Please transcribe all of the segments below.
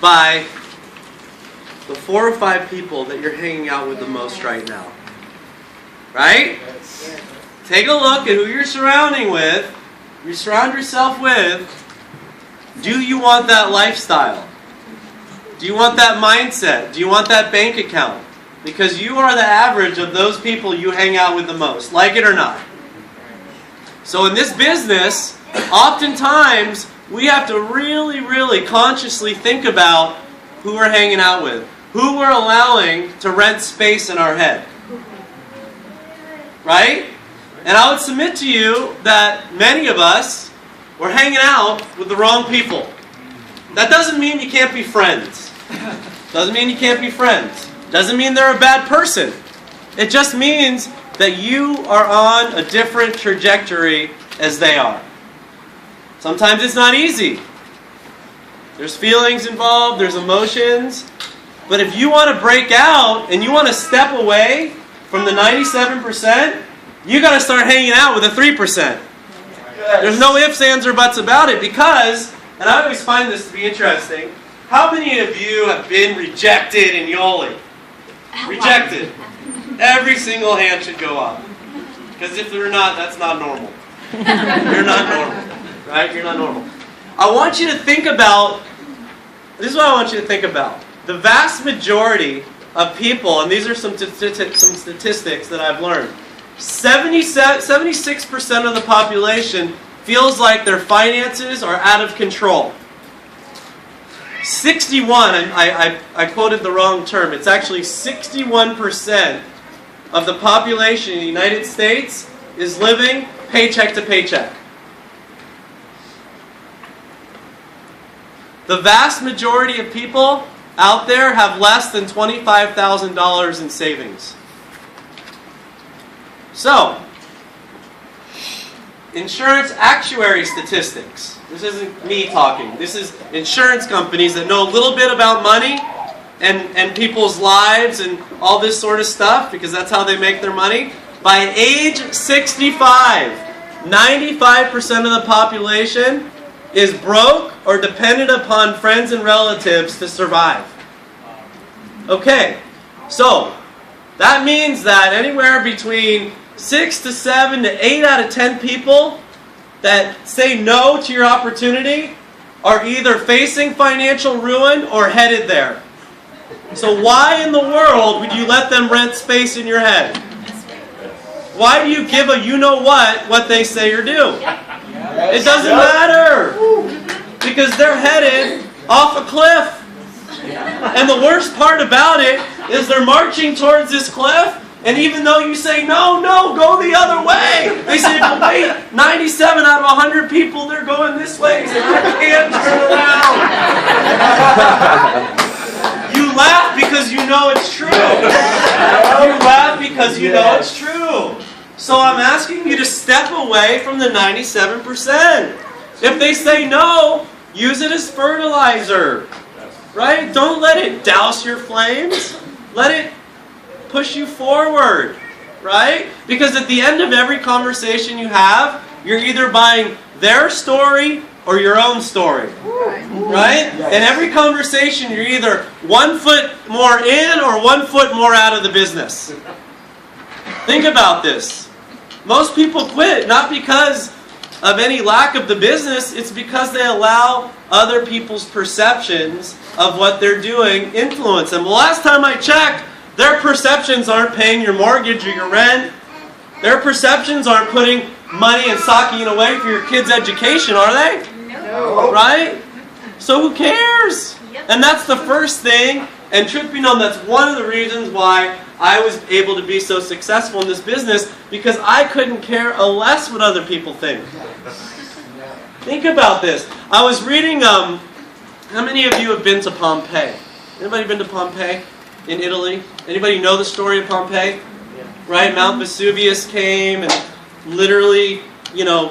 by the 4 or 5 people that you're hanging out with the most right now. Right? Take a look at who you're surrounding with. You surround yourself with. Do you want that lifestyle? Do you want that mindset? Do you want that bank account? Because you are the average of those people you hang out with the most, like it or not. So in this business, oftentimes we have to really, really consciously think about who we're hanging out with, who we're allowing to rent space in our head. Right? And I would submit to you that many of us, we're hanging out with the wrong people. That doesn't mean you can't be friends. Doesn't mean you can't be friends. Doesn't mean they're a bad person. It just means that you are on a different trajectory as they are. Sometimes it's not easy. There's feelings involved, there's emotions. But if you want to break out and you want to step away from the 97%, you got to start hanging out with the 3%. There's no ifs, ands, or buts about it because, and I always find this to be interesting, how many of you have been rejected in Yoli? Rejected. Every single hand should go up. Because if they're not, that's not normal. You're not normal. Right? You're not normal. I want you to think about, this is what I want you to think about. The vast majority of people, and these are some statistics that I've learned, 76% of the population feels like their finances are out of control. 61, I quoted the wrong term, it's actually 61% of the population in the United States is living paycheck to paycheck. The vast majority of people out there have less than $25,000 in savings. So, insurance actuary statistics. This isn't me talking. This is insurance companies that know a little bit about money and people's lives and all this sort of stuff because that's how they make their money. By age 65, 95% of the population is broke or dependent upon friends and relatives to survive. Okay, so that means that anywhere between 6 to 7 to 8 out of 10 people that say no to your opportunity are either facing financial ruin or headed there. So why in the world would you let them rent space in your head? Why do you give a you-know-what they say or do? It doesn't matter. Because they're headed off a cliff. And the worst part about it is they're marching towards this cliff, and even though you say, no, go the other way, they say, but wait, 97 out of 100 people, they're going this way, so I can't turn around. You laugh because you know it's true. You laugh because you know it's true. So I'm asking you to step away from the 97%. If they say no, use it as fertilizer. Right? Don't let it douse your flames. Let it push you forward. Right? Because at the end of every conversation you have, you're either buying their story or your own story. Right? In every conversation, you're either 1 foot more in or 1 foot more out of the business. Think about this. Most people quit not because of any lack of the business, it's because they allow other people's perceptions of what they're doing influence them. Well, last time I checked, their perceptions aren't paying your mortgage or your rent. Their perceptions aren't putting money and socking away for your kids' education, are they? No. Right? So who cares? And that's the first thing. And truth be known, that's one of the reasons why I was able to be so successful in this business, because I couldn't care less what other people think. Think about this. I was reading, how many of you have been to Pompeii? Anybody been to Pompeii in Italy? Anybody know the story of Pompeii? Right? Mount Vesuvius came and literally,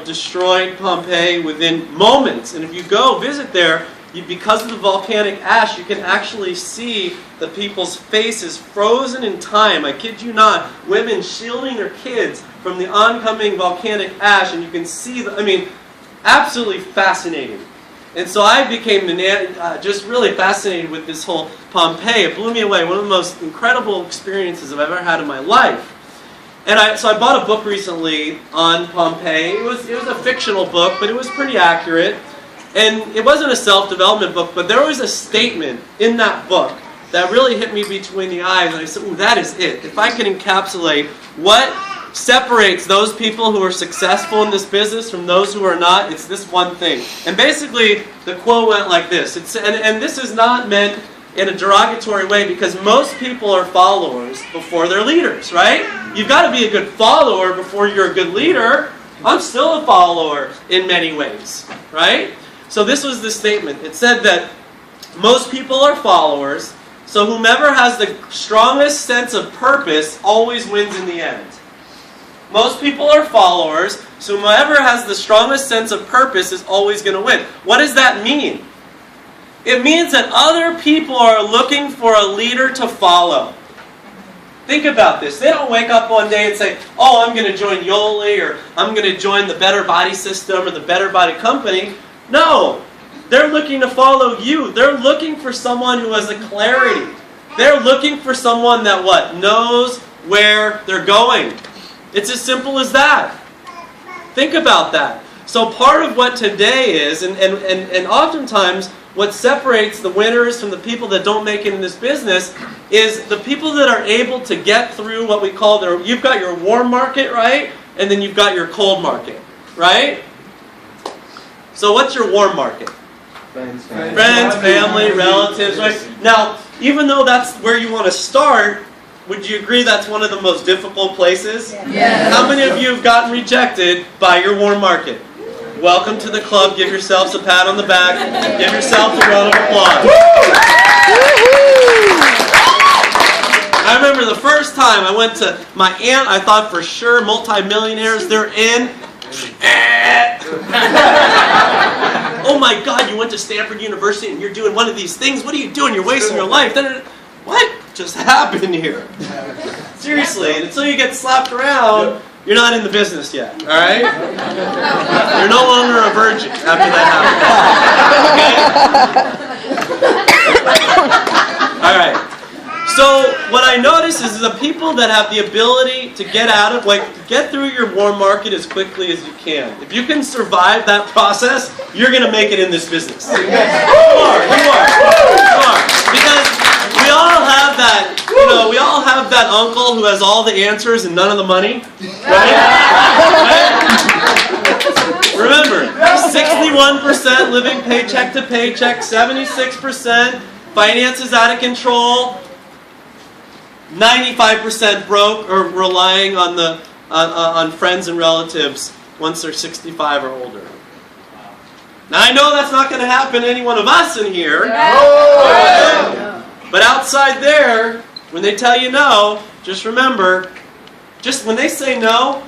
destroyed Pompeii within moments. And if you go visit there, because of the volcanic ash, you can actually see the people's faces frozen in time. I kid you not. Women shielding their kids from the oncoming volcanic ash, and you can see absolutely fascinating. And so I became just really fascinated with this whole Pompeii. It blew me away. One of the most incredible experiences I've ever had in my life. And so I bought a book recently on Pompeii. It was a fictional book, but it was pretty accurate. And it wasn't a self-development book, but there was a statement in that book that really hit me between the eyes. And I said, ooh, that is it. If I can encapsulate what separates those people who are successful in this business from those who are not, it's this one thing. And basically, the quote went like this. And this is not meant in a derogatory way, because most people are followers before they're leaders, right? You've got to be a good follower before you're a good leader. I'm still a follower in many ways, right? So this was the statement. It said that most people are followers, so whomever has the strongest sense of purpose always wins in the end. Most people are followers, so whoever has the strongest sense of purpose is always going to win. What does that mean? It means that other people are looking for a leader to follow. Think about this. They don't wake up one day and say, oh, I'm going to join Yoli, or I'm going to join the Better Body System or the Better Body Company. No. They're looking to follow you. They're looking for someone who has a clarity. They're looking for someone that what? Knows where they're going. It's as simple as that. Think about that. So part of what today is, and oftentimes what separates the winners from the people that don't make it in this business is the people that are able to get through what we call you've got your warm market, right? And then you've got your cold market, right? So what's your warm market? Friends, family, relatives, right? Now, even though that's where you want to start, would you agree that's one of the most difficult places? Yes. How many of you have gotten rejected by your warm market? Welcome to the club. Give yourselves a pat on the back. Give yourself a round of applause. I remember the first time I went to my aunt, I thought for sure multimillionaires, they're in. Oh my God, you went to Stanford University and you're doing one of these things. What are you doing? You're wasting your life. What just happened here? Seriously, and until you get slapped around, you're not in the business yet, all right? You're no longer a virgin after that happens. Okay? All right. So what I notice is the people that have the ability to get through your warm market as quickly as you can. If you can survive that process, you're going to make it in this business. You are. Because we all have that, we all have that uncle who has all the answers and none of the money, right? Remember, 61% living paycheck to paycheck, 76% finances out of control, 95% broke or relying on friends and relatives once they're 65 or older. Now I know that's not going to happen to any one of us in here. No. But outside there, when they tell you no, just remember, just when they say no,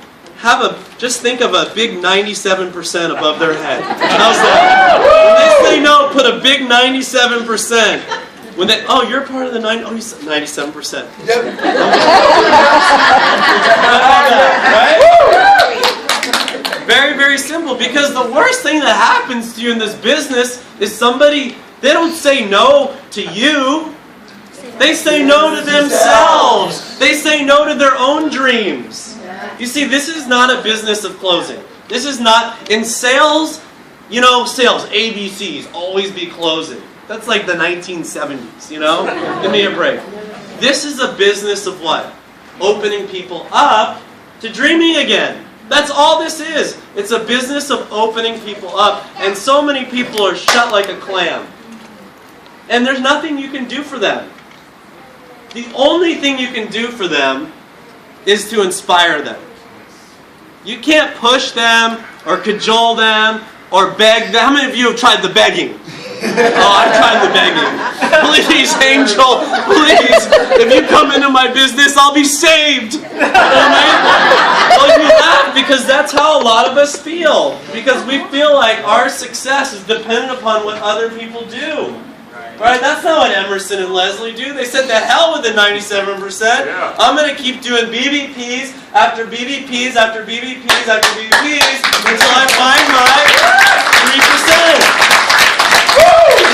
just think of a big 97% above their head. How's that? When they say no, put a big 97%. When you're part of the 97%. Yep. Right? Very, very simple. Because the worst thing that happens to you in this business is they don't say no to you. They say no to themselves. They say no to their own dreams. You see, this is not a business of closing. This is not, in sales, sales, ABCs, always be closing. That's like the 1970s, Give me a break. This is a business of what? Opening people up to dreaming again. That's all this is. It's a business of opening people up. And so many people are shut like a clam. And there's nothing you can do for them. The only thing you can do for them is to inspire them. You can't push them or cajole them or beg them. How many of you have tried the begging? Oh, I've tried the begging. Please, Angel, please, if you come into my business, I'll be saved. Well, you laugh because that's how a lot of us feel. Because we feel like our success is dependent upon what other people do. Right? That's not what Emerson and Leslie do. They said, the hell with the 97%. Yeah. I'm going to keep doing BBPs after BBPs after BBPs after BBPs until I find my 3%.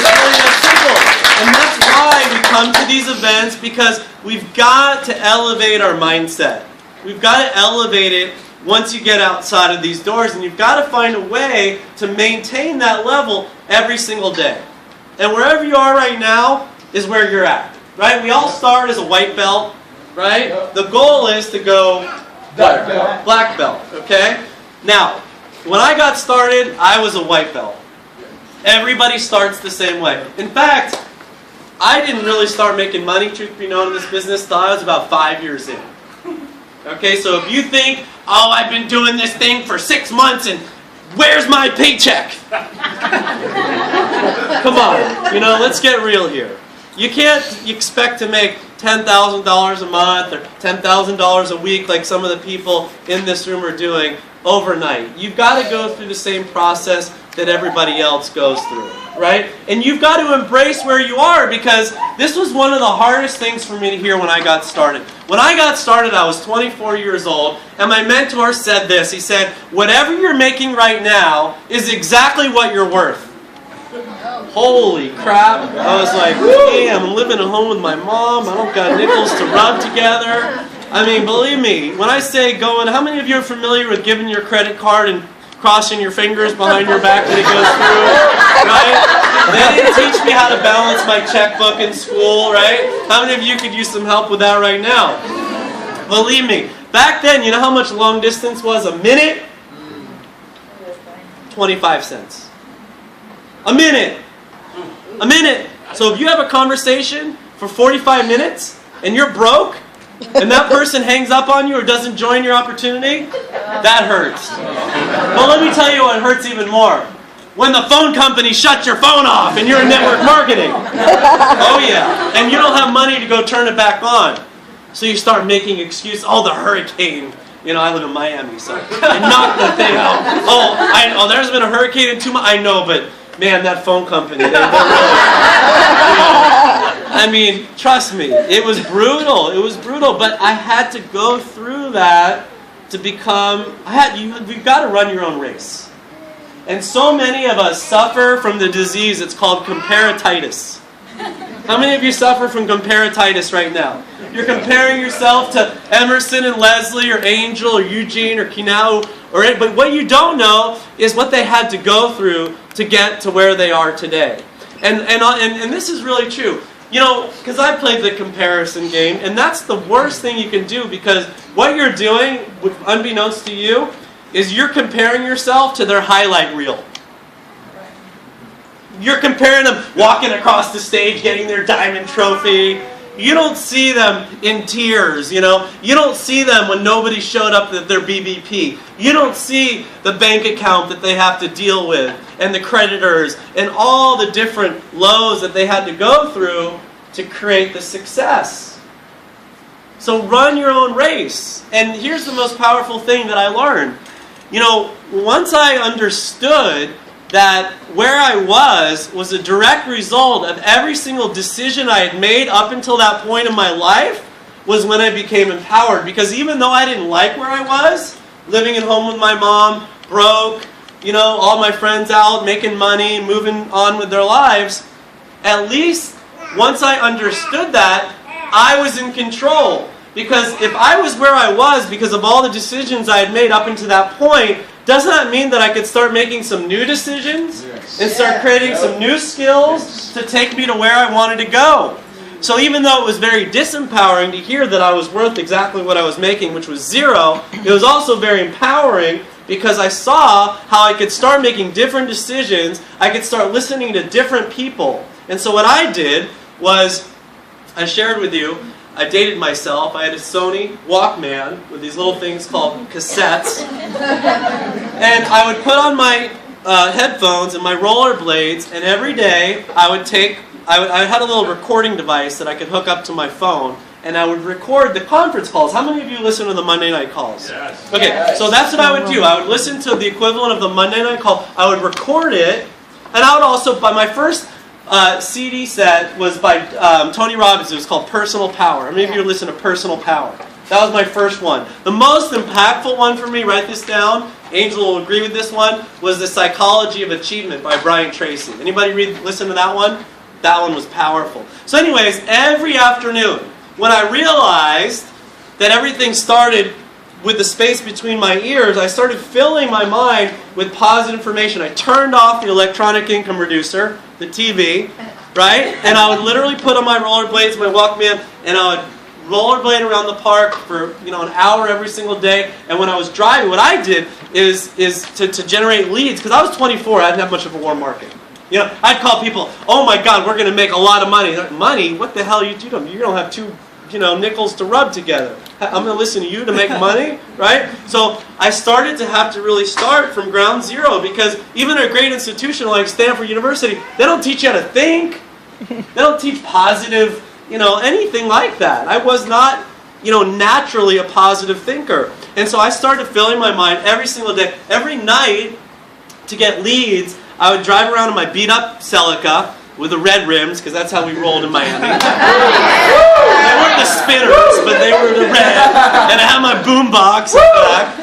It's really that simple. And that's why we come to these events, because we've got to elevate our mindset. We've got to elevate it once you get outside of these doors, and you've got to find a way to maintain that level every single day. And wherever you are right now is where you're at, right? We all start as a white belt, right? The goal is to go black belt, okay? Now, when I got started, I was a white belt. Everybody starts the same way. In fact, I didn't really start making money, truth be known, in this business until I was about 5 years in. Okay, so if you think, oh, I've been doing this thing for 6 months and where's my paycheck? Come on, let's get real here. You can't expect to make $10,000 a month or $10,000 a week like some of the people in this room are doing overnight. You've got to go through the same process that everybody else goes through, right? And you've got to embrace where you are, because this was one of the hardest things for me to hear when I got started. When I got started, I was 24 years old, and my mentor said this. He said, whatever you're making right now is exactly what you're worth. Holy crap. I was like, hey, I'm living at home with my mom. I don't got nickels to rub together. I mean, believe me, when I say going, how many of you are familiar with giving your credit card and crossing your fingers behind your back when it goes through, right? They didn't teach me how to balance my checkbook in school, right? How many of you could use some help with that right now? Believe me, back then, you know how much long distance was? A minute? 25 cents. A minute. A minute. So if you have a conversation for 45 minutes and you're broke, and that person hangs up on you or doesn't join your opportunity, that hurts. But let me tell you what hurts even more. When the phone company shuts your phone off and you're in network marketing. Oh yeah. And you don't have money to go turn it back on. So you start making excuses. Oh, the hurricane. I live in Miami, so I knocked the thing out. Oh, there's been a hurricane in 2 months. I know, but man, that phone company, they're really... I mean, trust me, it was brutal. It was brutal, but I had to go through that to become... You've got to run your own race. And so many of us suffer from the disease. It's called comparatitis. How many of you suffer from comparatitis right now? You're comparing yourself to Emerson and Leslie or Angel or Eugene or Kinau, but what you don't know is what they had to go through to get to where they are today. And this is really true. Because I played the comparison game, and that's the worst thing you can do, because what you're doing, unbeknownst to you, is you're comparing yourself to their highlight reel. You're comparing them walking across the stage, getting their diamond trophy. You don't see them in tears, You don't see them when nobody showed up at their BBP. You don't see the bank account that they have to deal with, and the creditors, and all the different lows that they had to go through to create the success. So run your own race. And here's the most powerful thing that I learned. Once I understood that where I was a direct result of every single decision I had made up until that point in my life, was when I became empowered. Because even though I didn't like where I was, living at home with my mom, broke, all my friends out making money, moving on with their lives, at least once I understood that, I was in control. Because if I was where I was because of all the decisions I had made up until that point, doesn't that mean that I could start making some new decisions and start creating some new skills to take me to where I wanted to go? So even though it was very disempowering to hear that I was worth exactly what I was making, which was zero, it was also very empowering because I saw how I could start making different decisions. I could start listening to different people. And so what I did was, I shared with you, I dated myself. I had a Sony Walkman with these little things called cassettes. And I would put on my headphones and my rollerblades, and every day I had a little recording device that I could hook up to my phone, and I would record the conference calls. How many of you listen to the Monday night calls? Yes. Okay, so that's what I would do. I would listen to the equivalent of the Monday night call. I would record it, and I would also, by my first CD set was by Tony Robbins. It was called Personal Power. How many of you listen to Personal Power? That was my first one. The most impactful one for me, write this down, Angel will agree with this one, was The Psychology of Achievement by Brian Tracy. Anybody listen to that one? That one was powerful. So anyways, every afternoon, when I realized that everything started with the space between my ears, I started filling my mind with positive information. I turned off the electronic income reducer, the TV, right? And I would literally put on my rollerblades, my Walkman, and I would rollerblade around the park for an hour every single day. And when I was driving, what I did is to generate leads, because I was 24, I didn't have much of a warm market. I'd call people, oh my God, we're going to make a lot of money. Like, money? What the hell are you doing? You don't have two nickels to rub together. I'm going to listen to you to make money, right? So I started to have to really start from ground zero, because even a great institution like Stanford University, they don't teach you how to think. They don't teach positive, anything like that. I was not, naturally a positive thinker. And so I started filling my mind every single day. Every night, to get leads, I would drive around in my beat-up Celica with the red rims, because that's how we rolled in Miami. They weren't the spinners, but they were the red. And I had my boom box in the back.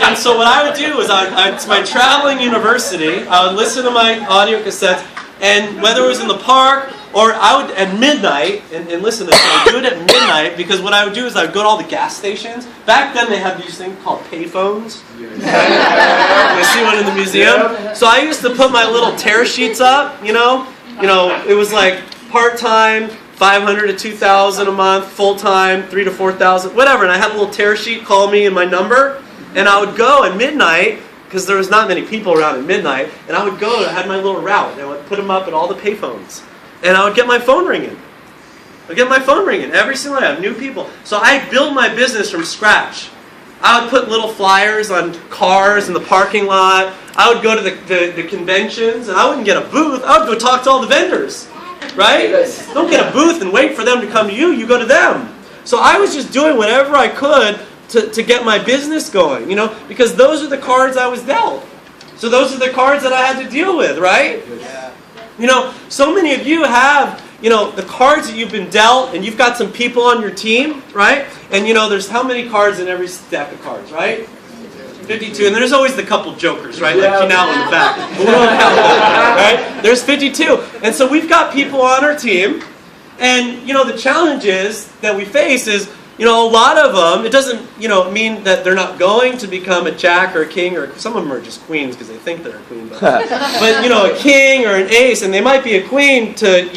And so what I would do is, to my traveling university, I would listen to my audio cassettes, and whether it was in the park, or I would, at midnight, and listen to this, I would do it at midnight, because what I would do is I would go to all the gas stations. Back then they had these things called payphones. You see one in the museum? So I used to put my little tear sheets up, it was like part-time, 500 to 2,000 a month, full-time, 3 to 4,000, whatever. And I had a little tear sheet, call me and my number, and I would go at midnight, because there was not many people around at midnight, and I would go, I had my little route, and I would put them up at all the payphones. And I would get my phone ringing. I'd get my phone ringing every single day. I have new people. So I built my business from scratch. I would put little flyers on cars in the parking lot. I would go to the conventions, and I wouldn't get a booth. I would go talk to all the vendors, right? Don't get a booth and wait for them to come to you. You go to them. So I was just doing whatever I could to get my business going, because those are the cards I was dealt. So those are the cards that I had to deal with, right? Yeah. So many of you have, the cards that you've been dealt, and you've got some people on your team, right? And there's how many cards in every stack of cards, right? 52. And there's always the couple jokers, right? Like Kinal in the back. But we don't count them, right? There's 52. And so we've got people on our team, and, the challenges that we face is, a lot of them, it doesn't, mean that they're not going to become a jack or a king, or some of them are just queens because they think they're a queen. But a king or an ace, and they might be a queen to,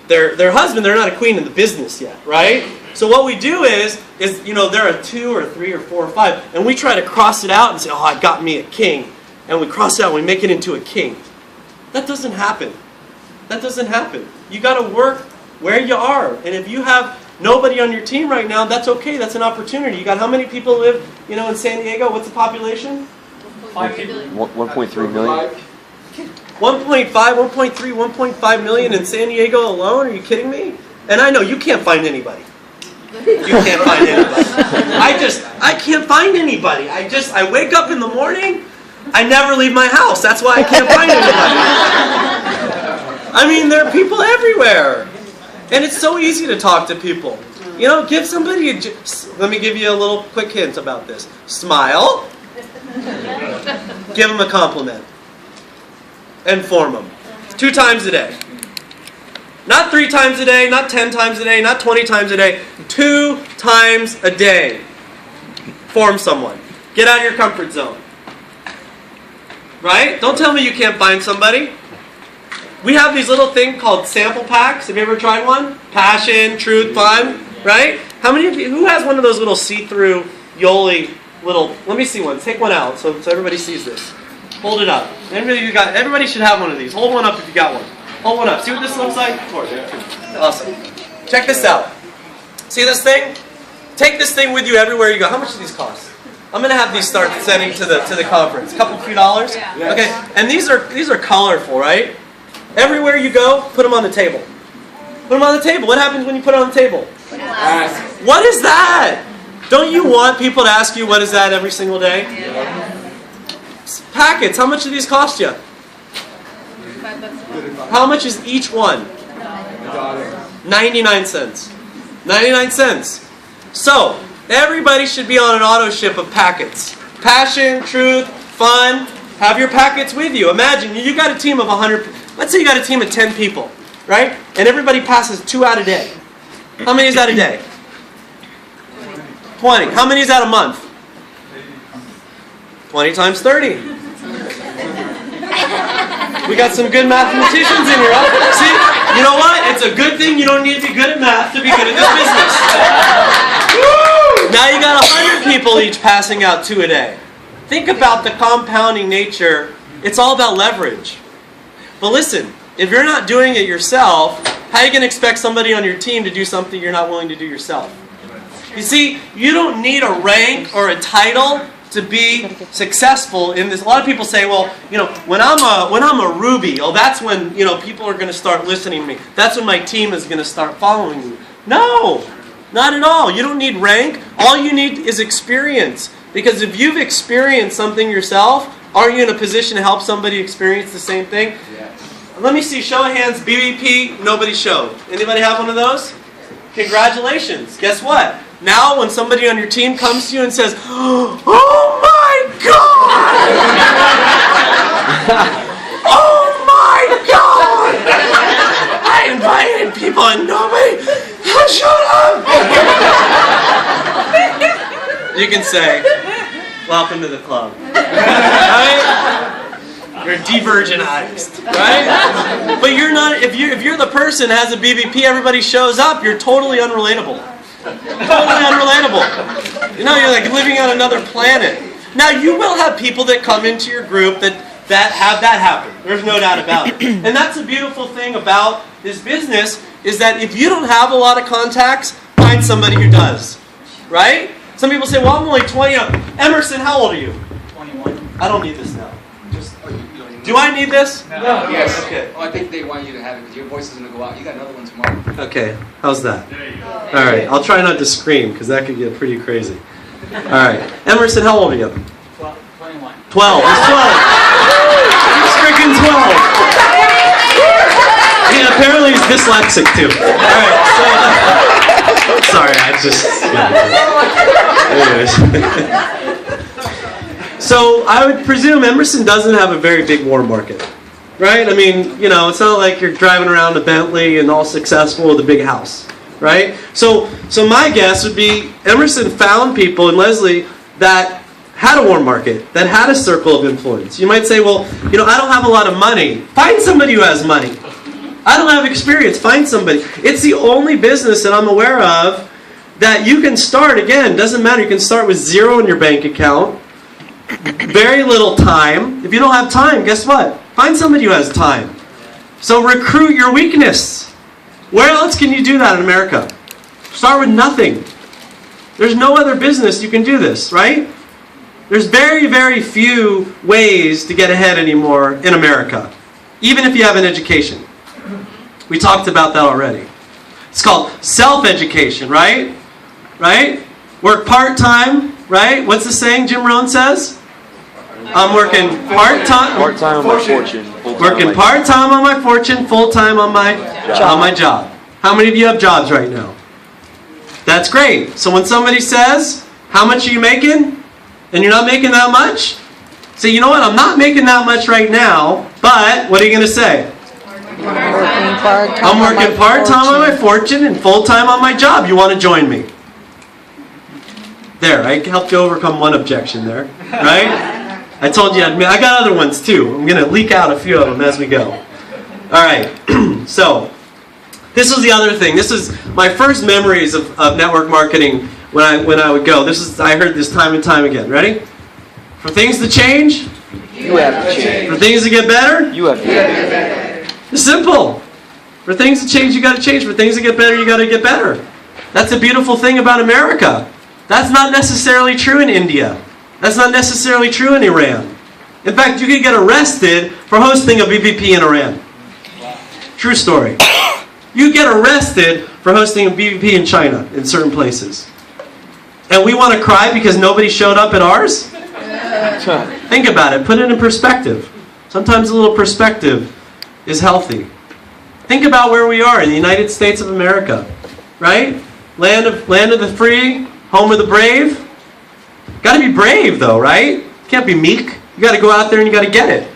their husband, they're not a queen in the business yet, right? So what we do is they're a 2 or 3 or 4 or 5, and we try to cross it out and say, oh, I got me a king. And we cross it out and we make it into a king. That doesn't happen. That doesn't happen. You got to work where you are. And if you have nobody on your team right now, that's okay. That's an opportunity. You got how many people live, in San Diego? What's the population? 1.3 million. 1.5, 1.3, 1.5 million in San Diego alone? Are you kidding me? And I know you can't find anybody. You can't find anybody. I can't find anybody. I wake up in the morning, I never leave my house. That's why I can't find anybody. There are people everywhere. And it's so easy to talk to people. Give somebody let me give you a little quick hint about this. Smile. Give them a compliment. Inform them. 2 times a day. Not 3 times a day, not 10 times a day, not 20 times a day. 2 times a day. Form someone. Get out of your comfort zone. Right? Don't tell me you can't find somebody. We have these little things called sample packs. Have you ever tried one? Passion, truth, fun, right? How many of you, who has one of those little see-through Yoli little, let me see one. Take one out so everybody sees this. Hold it up. Everybody should have one of these. Hold one up if you got one. Hold one up. See what this looks like? Awesome. Check this out. See this thing? Take this thing with you everywhere you go. How much do these cost? I'm gonna have these start sending to the conference. A few dollars? Yeah. Okay. And these are colorful, right? Everywhere you go, put them on the table. Put them on the table. What happens when you put it on the table? What is that? Don't you want people to ask you what is that every single day? Yeah. Packets. How much do these cost you? How much is each one? 99 cents. 99 cents. So, everybody should be on an auto ship of packets. Passion, truth, fun. Have your packets with you. Imagine, you got a team of 100, let's say you got a team of 10 people, right? And everybody passes 2 out a day. How many is that a day? 20. How many is that a month? 20 times 30. We got some good mathematicians in here, huh? See, you know what? It's a good thing you don't need to be good at math to be good at this business. Woo! Now you got 100 people each passing out 2 a day. Think about the compounding nature. It's all about leverage. But listen, if you're not doing it yourself, how are you going to expect somebody on your team to do something you're not willing to do yourself? You see, you don't need a rank or a title to be successful in this. A lot of people say, well, when I'm a Ruby, that's when, people are going to start listening to me. That's when my team is going to start following me. No, not at all. You don't need rank. All you need is experience. Because if you've experienced something yourself, aren't you in a position to help somebody experience the same thing? Yes. Let me see, show of hands, BBP, nobody showed. Anybody have one of those? Congratulations. Guess what? Now when somebody on your team comes to you and says, oh my God! Oh my God! I invited people and nobody showed up! You can say, welcome to the club. Right? You're de-virginized, right? But you're not, if you're the person that has a BBP, everybody shows up, you're totally unrelatable. Totally unrelatable. You're like living on another planet. Now you will have people that come into your group that have that happen. There's no doubt about it. And that's the beautiful thing about this business is that if you don't have a lot of contacts, find somebody who does. Right? Some people say, well, I'm only 20. Emerson, how old are you? 21. I don't need this now. Do I need this? No. Yes. Okay. Oh, I think they want you to have it because your voice is going to go out. You got another one tomorrow. Okay. How's that? There you go. All right. I'll try not to scream because that could get pretty crazy. All right. Emerson, how old are you? 12. 21. 12. He's 12. He's freaking 12. Yeah, apparently he's dyslexic too. All right. So, sorry, I just. Anyways. So I would presume Emerson doesn't have a very big warm market, right? I mean, it's not like you're driving around a Bentley and all successful with a big house, right? So my guess would be Emerson found people, and Leslie, that had a warm market, that had a circle of influence. You might say, well, I don't have a lot of money. Find somebody who has money. I don't have experience. Find somebody. It's the only business that I'm aware of that you can start, again, doesn't matter. You can start with 0 in your bank account. Very little time. If you don't have time, guess what? Find somebody who has time. So recruit your weakness. Where else can you do that in America? Start with nothing. There's no other business you can do this, right? There's very, very few ways to get ahead anymore in America, even if you have an education. We talked about that already. It's called self-education, right? Right? Work part-time, right? What's the saying Jim Rohn says? I'm working part-time. Part-time on my fortune. Working part-time on my fortune, full-time on my job. How many of you have jobs right now? That's great. So when somebody says, how much are you making? And you're not making that much? Say, you know what? I'm not making that much right now, but what are you going to say? I'm working part-time on my fortune and full-time on my job. You want to join me? There, I helped you overcome one objection there, right? I told you, I got other ones too. I'm going to leak out a few of them as we go. All right, so this was the other thing. This is my first memories of network marketing when I would go. I heard this time and time again. Ready? For things to change, you have to change. For things to get better, You have to get better. it's simple. For things to change, you got to change. For things to get better, you got to get better. That's the beautiful thing about America. That's not necessarily true in India. That's not necessarily true in Iran. In fact, you could get arrested for hosting a BBP in Iran. True story. You get arrested for hosting a BBP in China, in certain places. And we want to cry because nobody showed up at ours? Think about it. Put it in perspective. Sometimes a little perspective is healthy. Think about where we are in the United States of America, right? Land of the free, home of the brave. Got to be brave though, right? Can't be meek. You got to go out there and you got to get it.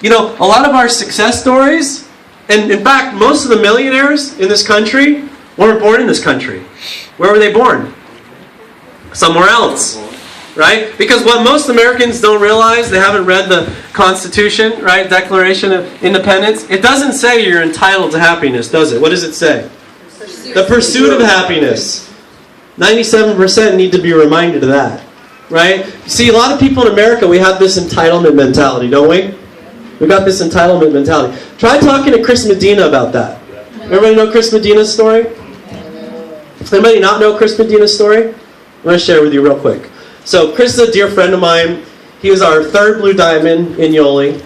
You know, a lot of our success stories, and in fact, most of the millionaires in this country weren't born in this country. Where were they born? Somewhere else, right? Because what most Americans don't realize, they haven't read the Constitution, right? Declaration of Independence. It doesn't say you're entitled to happiness, does it? What does it say? The pursuit of happiness. 97% need to be reminded of that, right? See, a lot of people in America, we have this entitlement mentality, don't we? We got this entitlement mentality. Try talking to Chris Medina about that. Everybody know Chris Medina's story? Anybody not know Chris Medina's story? I'm going to share it with you real quick. So Chris is a dear friend of mine. He was our third Blue Diamond in Yoli.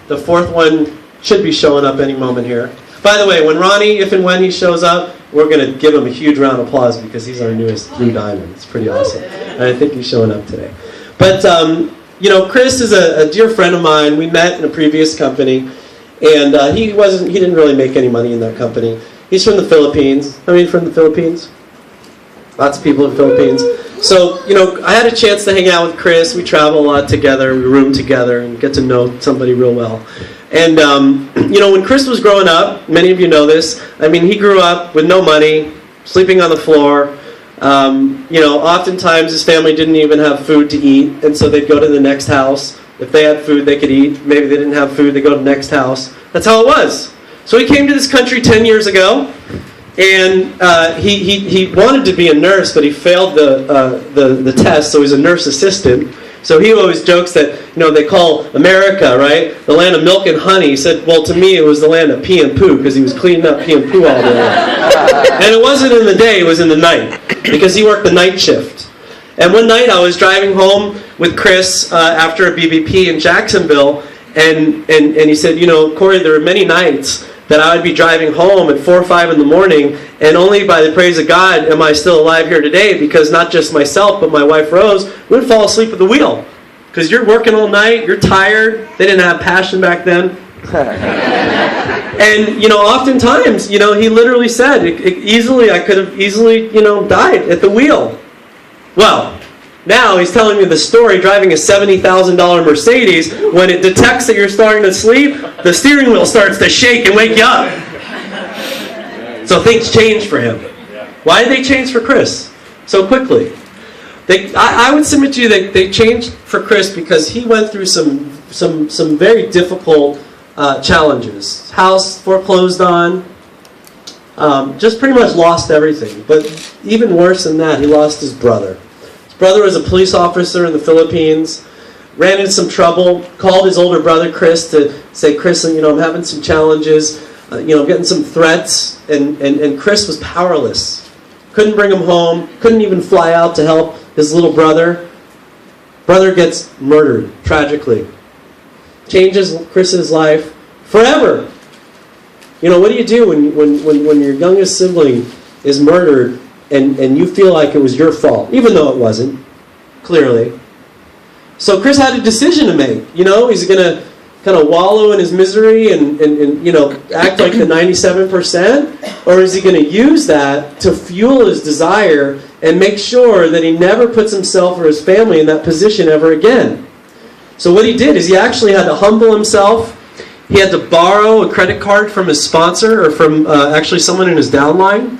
The fourth one should be showing up any moment here. By the way, when Ronnie, if and when he shows up, we're going to give him a huge round of applause because he's our newest Blue Diamond. It's pretty awesome. And I think he's showing up today. But, you know, Chris is a dear friend of mine. We met in a previous company. And he didn't really make any money in that company. He's from the Philippines. I mean, from the Philippines. Lots of people in the Philippines. So, you know, I had a chance to hang out with Chris. We travel a lot together. We room together and get to know somebody real well. And, you know, when Chris was growing up, many of you know this, I mean, he grew up with no money, sleeping on the floor. You know, oftentimes his family didn't even have food to eat, and so they'd go to the next house. If they had food, they could eat. Maybe they didn't have food, they go to the next house. That's how it was. So he came to this country 10 years ago, and he wanted to be a nurse, but he failed the test, so he's a nurse assistant. So he always jokes that, you know, they call America, right, the land of milk and honey. He said, well, to me it was the land of pee and poo, because he was cleaning up pee and poo all day long. And it wasn't in the day, it was in the night, because he worked the night shift. And one night I was driving home with Chris after a BBP in Jacksonville, and he said, you know, Corey, there are many nights that I would be driving home at 4 or 5 in the morning, and only by the praise of God am I still alive here today, because not just myself, but my wife Rose would fall asleep at the wheel. Because you're working all night, you're tired, they didn't have passion back then. And, you know, oftentimes, you know, he literally said, I could have easily, you know, died at the wheel. Well, now he's telling me the story driving a $70,000 Mercedes. When it detects that you're starting to sleep, the steering wheel starts to shake and wake you up. So things changed for him. Why did they change for Chris so quickly? I would submit to you that they changed for Chris because he went through some very difficult challenges. House foreclosed on. Just pretty much lost everything. But even worse than that, he lost his brother. His brother was a police officer in the Philippines, ran into some trouble, called his older brother Chris to say, Chris, you know, I'm having some challenges, you know, I'm getting some threats, and Chris was powerless. Couldn't bring him home, couldn't even fly out to help his little brother. Brother gets murdered, tragically. Changes Chris's life forever. You know, what do you do when your youngest sibling is murdered and you feel like it was your fault, even though it wasn't, clearly? So Chris had a decision to make. You know, is he going to kind of wallow in his misery and you know, act like the 97%? Or is he going to use that to fuel his desire and make sure that he never puts himself or his family in that position ever again? So what he did is he actually had to humble himself. He had to borrow a credit card from his sponsor, or from actually someone in his downline,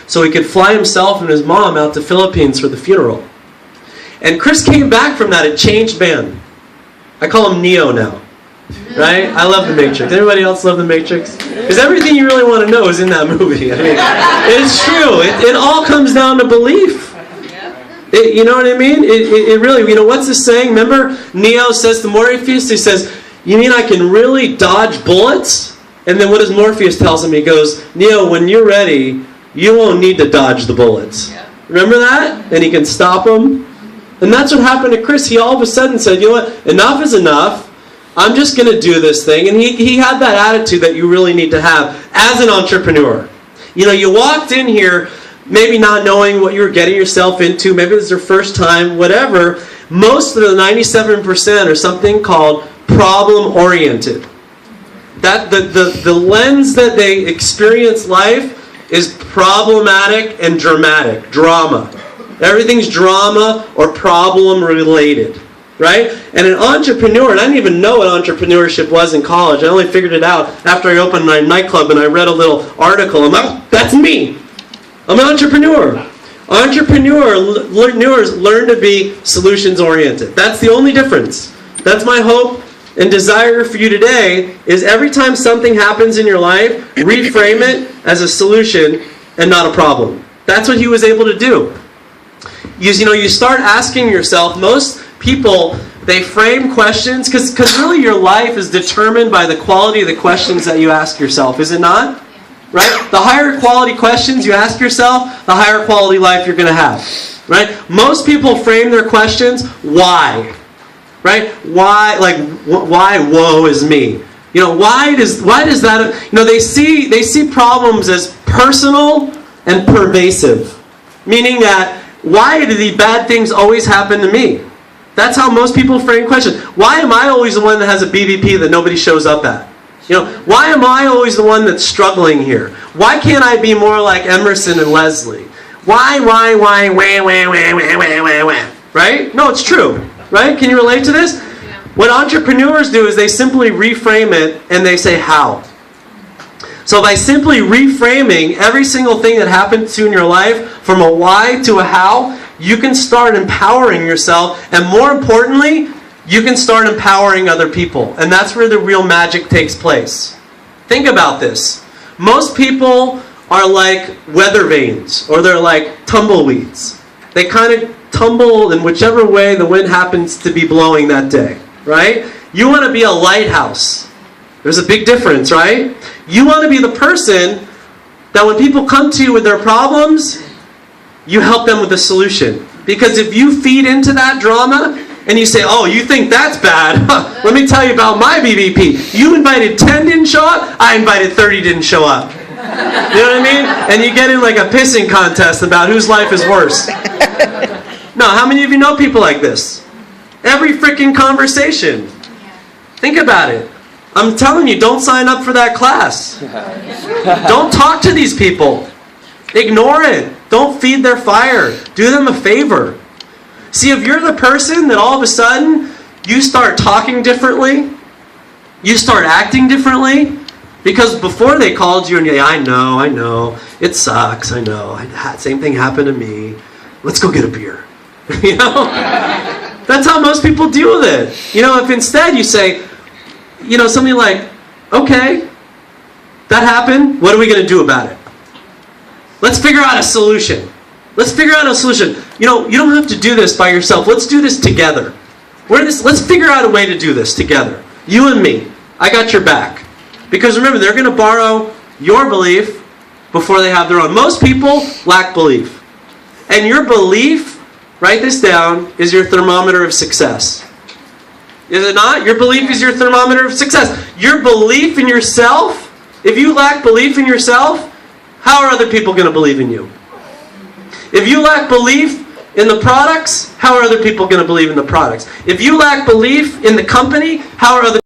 so he could fly himself and his mom out to Philippines for the funeral. And Chris came back from that a changed man. I call him Neo now. Right? I love The Matrix. Anybody else love The Matrix? Because everything you really want to know is in that movie. I mean, it's true. It all comes down to belief. You know what I mean? It really, you know, what's this saying? Remember, Neo says to Morpheus, he says, you mean I can really dodge bullets? And then what does Morpheus tells him? He goes, Neo, when you're ready, you won't need to dodge the bullets. Yeah. Remember that? And he can stop them. And that's what happened to Chris. He all of a sudden said, you know what, enough is enough. I'm just going to do this thing. And he had that attitude that you really need to have as an entrepreneur. You know, you walked in here maybe not knowing what you were getting yourself into. Maybe it was your first time, whatever. Most of the 97% are something called problem-oriented. That the lens that they experience life is problematic and dramatic. Drama. Everything's drama or problem related. Right? And an entrepreneur, and I didn't even know what entrepreneurship was in college. I only figured it out after I opened my nightclub and I read a little article. I'm like, that's me. I'm an entrepreneur. Entrepreneurs learn to be solutions oriented. That's the only difference. That's my hope and desire for you today is every time something happens in your life, reframe it as a solution and not a problem. That's what he was able to do. You start asking yourself, most people, they frame questions, because really your life is determined by the quality of the questions that you ask yourself, is it not? Right? The higher quality questions you ask yourself, the higher quality life you're going to have. Right? Most people frame their questions, why? Right? Why, why woe is me? Why does that, they see problems as personal and pervasive. Meaning that, why do the bad things always happen to me? That's how most people frame questions. Why am I always the one that has a BVP that nobody shows up at? Why am I always the one that's struggling here? Why can't I be more like Emerson and Leslie? Why, right? No, it's true. Right? Can you relate to this? Yeah. What entrepreneurs do is they simply reframe it and they say how. So by simply reframing every single thing that happens to you in your life from a why to a how, you can start empowering yourself, and more importantly, you can start empowering other people. And that's where the real magic takes place. Think about this. Most people are like weather vanes, or they're like tumbleweeds. They kind of tumble in whichever way the wind happens to be blowing that day, right? You want to be a lighthouse. There's a big difference, right? You want to be the person that when people come to you with their problems, you help them with a solution. Because if you feed into that drama and you say, oh, you think that's bad? Let me tell you about my BVP. You invited 10 didn't show up, I invited 30 didn't show up. You know what I mean? And you get in like a pissing contest about whose life is worse. No, how many of you know people like this? Every freaking conversation. Think about it. I'm telling you, don't sign up for that class. Don't talk to these people. Ignore it. Don't feed their fire. Do them a favor. See, if you're the person that all of a sudden you start talking differently, you start acting differently, because before they called you and you're like, I know, it sucks, I know, same thing happened to me, let's go get a beer. That's how most people deal with it. If instead you say, something like, okay, that happened, what are we going to do about it? Let's figure out a solution. Let's figure out a solution. You don't have to do this by yourself. Let's do this together. Let's figure out a way to do this together. You and me. I got your back. Because remember, they're going to borrow your belief before they have their own. Most people lack belief. And your belief, write this down, is your thermometer of success. Is it not? Your belief is your thermometer of success. Your belief in yourself, if you lack belief in yourself, how are other people going to believe in you? If you lack belief in the products, how are other people going to believe in the products? If you lack belief in the company, how are other